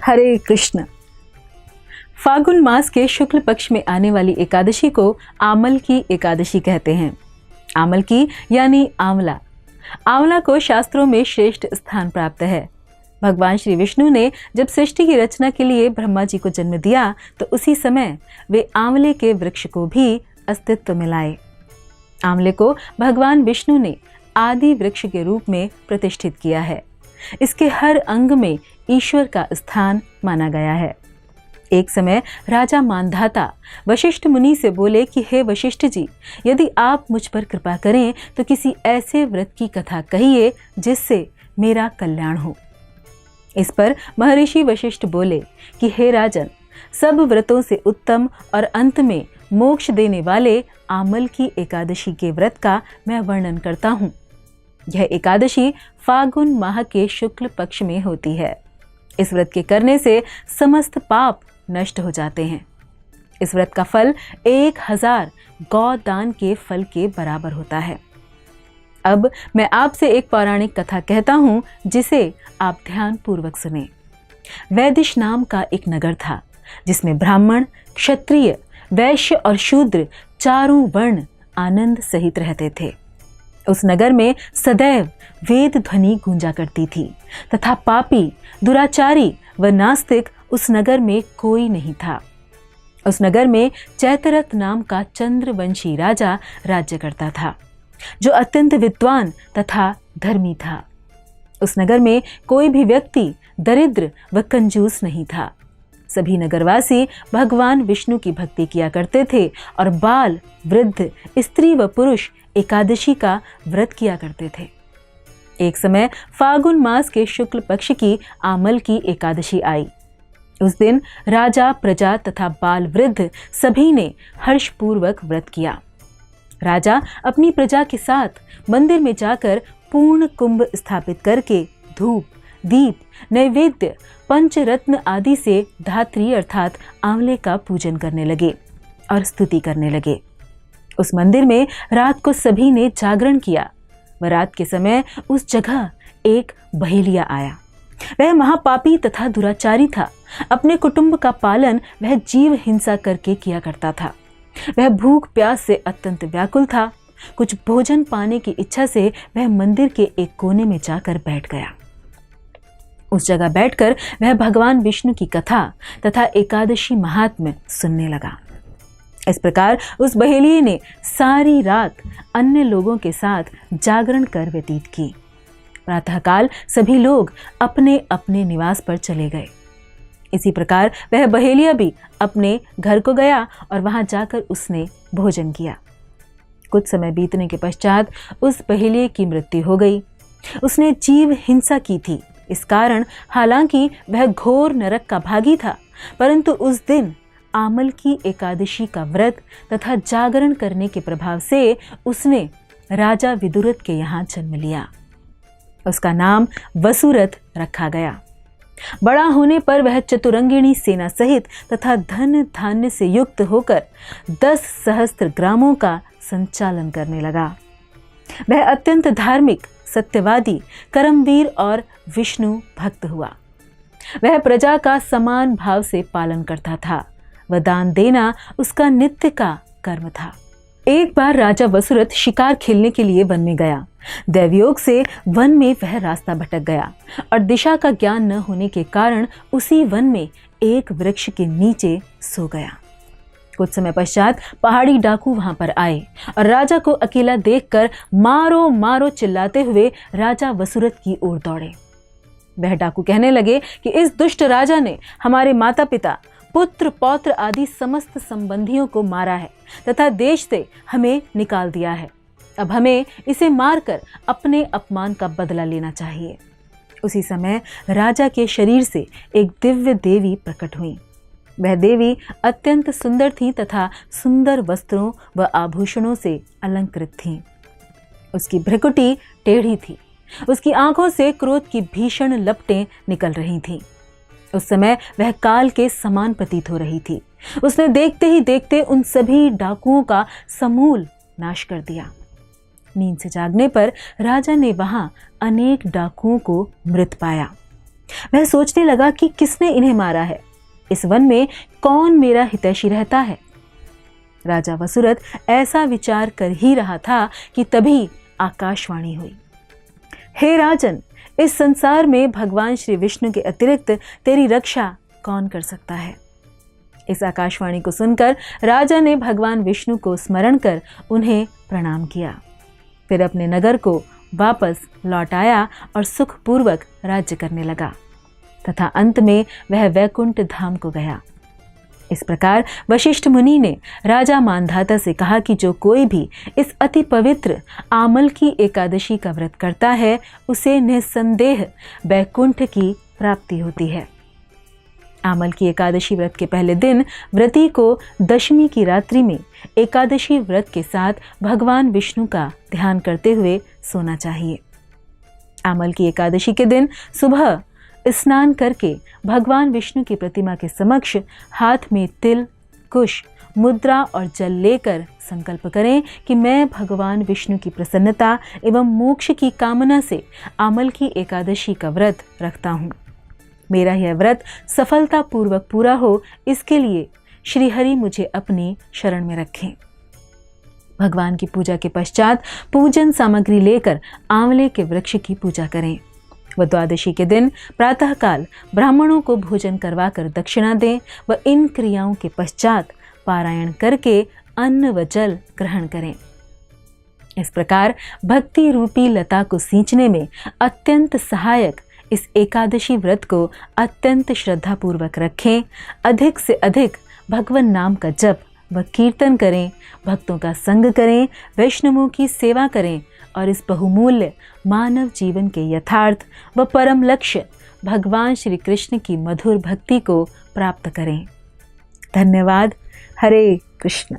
हरे कृष्ण। फागुन मास के शुक्ल पक्ष में आने वाली एकादशी को आमल की एकादशी कहते हैं। आमल की यानी आंवला। आंवला को शास्त्रों में श्रेष्ठ स्थान प्राप्त है। भगवान श्री विष्णु ने जब सृष्टि की रचना के लिए ब्रह्मा जी को जन्म दिया तो उसी समय वे आंवले के वृक्ष को भी अस्तित्व में लाए। आंवले को भगवान विष्णु ने आदि वृक्ष के रूप में प्रतिष्ठित किया है। इसके हर अंग में ईश्वर का स्थान माना गया है। एक समय राजा मानधाता वशिष्ठ मुनि से बोले कि हे वशिष्ठ जी, यदि आप मुझ पर कृपा करें तो किसी ऐसे व्रत की कथा कहिए जिससे मेरा कल्याण हो। इस पर महर्षि वशिष्ठ बोले कि हे राजन, सब व्रतों से उत्तम और अंत में मोक्ष देने वाले आमल की एकादशी के व्रत का मैं वर्णन करता हूँ। यह एकादशी फागुन माह के शुक्ल पक्ष में होती है। इस व्रत के करने से समस्त पाप नष्ट हो जाते हैं। इस व्रत का फल 1000 गौदान के फल के बराबर होता है। अब मैं आपसे एक पौराणिक कथा कहता हूं जिसे आप ध्यान पूर्वक सुने। वैदिश नाम का एक नगर था जिसमें ब्राह्मण, क्षत्रिय, वैश्य और शूद्र चारों वर्ण आनंद सहित रहते थे। उस नगर में सदैव वेद ध्वनि गूंजा करती थी तथा पापी, दुराचारी व नास्तिक उस नगर में कोई नहीं था। उस नगर में चैतरथ नाम का चंद्रवंशी राजा राज्य करता था, जो अत्यंत विद्वान तथा धर्मी था। उस नगर में कोई भी व्यक्ति दरिद्र व कंजूस नहीं था। सभी नगरवासी भगवान विष्णु की भक्ति किया करते थे और बाल, वृद्ध, स्त्री व पुरुष एकादशी का व्रत किया करते थे। एक समय फागुन मास के शुक्ल पक्ष की आमल की एकादशी आई। उस दिन राजा, प्रजा तथा बाल, वृद्ध सभी ने हर्षपूर्वक व्रत किया। राजा अपनी प्रजा के साथ मंदिर में जाकर पूर्ण कुंभ स्थापित करके धूप, दीप, नैवेद्य, पंचरत्न आदि से धात्री अर्थात आंवले का पूजन करने लगे और स्तुति करने लगे। उस मंदिर में रात को सभी ने जागरण किया व रात के समय उस जगह एक बहेलिया आया। वह महापापी तथा दुराचारी था। अपने कुटुंब का पालन वह जीव हिंसा करके किया करता था। वह भूख प्यास से अत्यंत व्याकुल था। कुछ भोजन पाने की इच्छा से वह मंदिर के एक कोने में जाकर बैठ गया। उस जगह बैठकर वह भगवान विष्णु की कथा तथा एकादशी महात्म्य सुनने लगा। इस प्रकार उस बहेलिये ने सारी रात अन्य लोगों के साथ जागरण कर व्यतीत की। प्रातःकाल सभी लोग अपने अपने निवास पर चले गए। इसी प्रकार वह बहेलिया भी अपने घर को गया और वहां जाकर उसने भोजन किया। कुछ समय बीतने के पश्चात उस बहेलिये की मृत्यु हो गई। उसने जीव हिंसा की थी। इस कारण हालांकि वह घोर नरक का भागी था, परंतु उस दिन आमल की एकादशी का व्रत तथा जागरण करने के प्रभाव से उसने राजा विदुरथ के यहाँ जन्म लिया। उसका नाम वसुरथ रखा गया। बड़ा होने पर वह चतुरंगिणी सेना सहित तथा धन धान्य से युक्त होकर 10 सहस्त्र ग्रामों का संचालन करने लगा। वह अत्यंत धार्मिक, सत्यवादी, कर्मवीर और विष्णु भक्त हुआ। वह प्रजा का समान भाव से पालन करता था व दान देना उसका नित्य का कर्म था। एक बार राजा वसुरथ शिकार खेलने के लिए वन में गया। दैवयोग से वन में वह रास्ता भटक गया और दिशा का ज्ञान न होने के कारण उसी वन में एक वृक्ष के नीचे सो गया। कुछ समय पश्चात पहाड़ी डाकू वहां पर आए और राजा को अकेला देखकर मारो मारो चिल्लाते हुए राजा वसुरथ की ओर दौड़े। वह डाकू कहने लगे कि इस दुष्ट राजा ने हमारे माता पिता, पुत्र, पौत्र आदि समस्त संबंधियों को मारा है तथा देश से हमें निकाल दिया है। अब हमें इसे मारकर अपने अपमान का बदला लेना चाहिए। उसी समय राजा के शरीर से एक दिव्य देवी प्रकट हुई। वह देवी अत्यंत सुंदर थी तथा सुंदर वस्त्रों व आभूषणों से अलंकृत थी। उसकी भ्रुकुटी टेढ़ी थी। उसकी आंखों से क्रोध की भीषण लपटें निकल रही थीं। उस समय वह काल के समान प्रतीत हो रही थी। उसने देखते ही देखते उन सभी डाकुओं का समूल नाश कर दिया। नींद से जागने पर राजा ने वहां अनेक डाकुओं को मृत पाया। वह सोचने लगा कि किसने इन्हें मारा है, इस वन में कौन मेरा हितैषी रहता है। राजा वसुरथ ऐसा विचार कर ही रहा था कि तभी आकाशवाणी हुई। हे राजन, इस संसार में भगवान श्री विष्णु के अतिरिक्त तेरी रक्षा कौन कर सकता है। इस आकाशवाणी को सुनकर राजा ने भगवान विष्णु को स्मरण कर उन्हें प्रणाम किया। फिर अपने नगर को वापस लौट आया और सुखपूर्वक राज्य करने लगा तथा अंत में वह वैकुंठ धाम को गया। इस प्रकार वशिष्ठ मुनि ने राजा मांधाता से कहा कि जो कोई भी इस अति पवित्र आमल की एकादशी का व्रत करता है उसे निस्संदेह वैकुंठ की प्राप्ति होती है। आमल की एकादशी व्रत के पहले दिन व्रती को दशमी की रात्रि में एकादशी व्रत के साथ भगवान विष्णु का ध्यान करते हुए सोना चाहिए। आमल की एकादशी के दिन सुबह स्नान करके भगवान विष्णु की प्रतिमा के समक्ष हाथ में तिल, कुश, मुद्रा और जल लेकर संकल्प करें कि मैं भगवान विष्णु की प्रसन्नता एवं मोक्ष की कामना से आमल की एकादशी का व्रत रखता हूँ। मेरा यह व्रत सफलतापूर्वक पूरा हो, इसके लिए श्री हरि मुझे अपनी शरण में रखें। भगवान की पूजा के पश्चात पूजन सामग्री लेकर आंवले के वृक्ष की पूजा करें। व द्वादशी के दिन प्रातःकाल ब्राह्मणों को भोजन करवाकर दक्षिणा दें व इन क्रियाओं के पश्चात पारायण करके अन्न व जल ग्रहण करें। इस प्रकार भक्ति रूपी लता को सींचने में अत्यंत सहायक इस एकादशी व्रत को अत्यंत श्रद्धापूर्वक रखें। अधिक से अधिक भगवान नाम का जप व कीर्तन करें, भक्तों का संग करें, वैष्णवों की सेवा करें और इस बहुमूल्य मानव जीवन के यथार्थ व परम लक्ष्य भगवान श्री कृष्ण की मधुर भक्ति को प्राप्त करें। धन्यवाद। हरे कृष्ण।